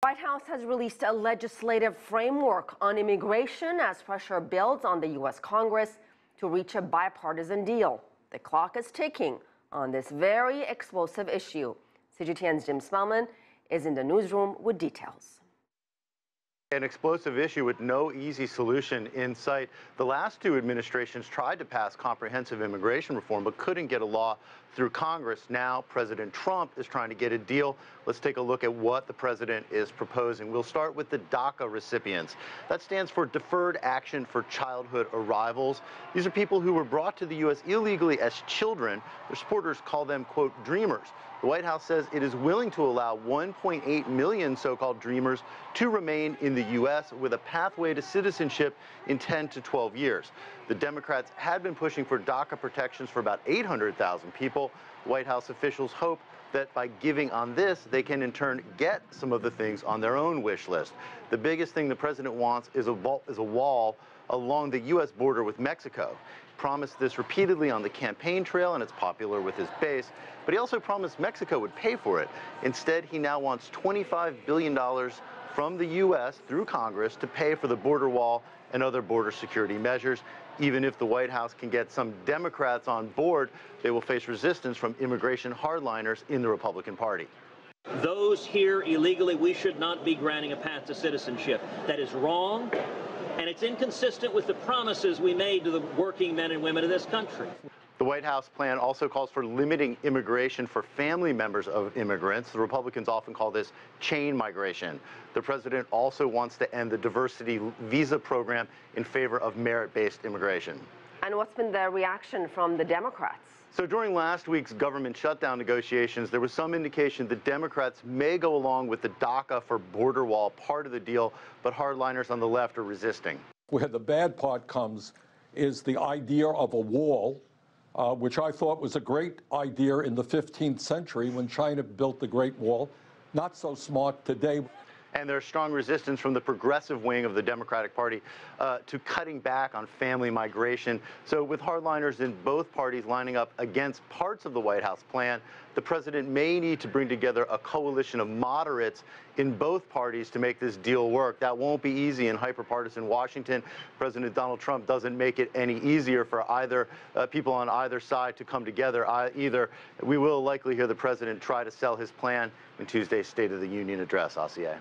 The White House has released a legislative framework on immigration as pressure builds on the U.S. Congress to reach a bipartisan deal. The clock is ticking on this very explosive issue. CGTN's Jim Spellman is in the newsroom with details. An explosive issue with no easy solution in sight. The last two administrations tried to pass comprehensive immigration reform but couldn't get a law through Congress. Now President Trump is trying to get a deal. Let's take a look at what the president is proposing. We'll start with the DACA recipients. That stands for Deferred Action for Childhood Arrivals. These are people who were brought to the U.S. illegally as children. Their supporters call them, quote, dreamers. The White House says it is willing to allow 1.8 million so-called dreamers to remain in the U.S. with a pathway to citizenship in 10 to 12 years. The Democrats had been pushing for DACA protections for about 800,000 people. White House officials hope that by giving on this, they can in turn get some of the things on their own wish list. The biggest thing the president wants is a wall along the U.S. border with Mexico. He promised this repeatedly on the campaign trail, and it's popular with his base, but he also promised Mexico would pay for it. Instead, he now wants $25 billion from the U.S. through Congress to pay for the border wall and other border security measures. Even if the White House can get some Democrats on board, they will face resistance from immigration hardliners in the Republican Party. Those here illegally, we should not be granting a path to citizenship. That is wrong, and it's inconsistent with the promises we made to the working men and women of this country. The White House plan also calls for limiting immigration for family members of immigrants. The Republicans often call this chain migration. The president also wants to end the diversity visa program in favor of merit-based immigration. And what's been the reaction from the Democrats? So during last week's government shutdown negotiations, there was some indication that Democrats may go along with the DACA for border wall part of the deal, but hardliners on the left are resisting. Where the bad part comes is the idea of a wall, which I thought was a great idea in the 15th century when China built the Great Wall. Not so smart today. And there's strong resistance from the progressive wing of the Democratic Party to cutting back on family migration. So with hardliners in both parties lining up against parts of the White House plan, the president may need to bring together a coalition of moderates in both parties to make this deal work. That won't be easy in hyper-partisan Washington. President Donald Trump doesn't make it any easier for either people on either side to come together either. We will likely hear the president try to sell his plan in Tuesday's State of the Union address, Asiye.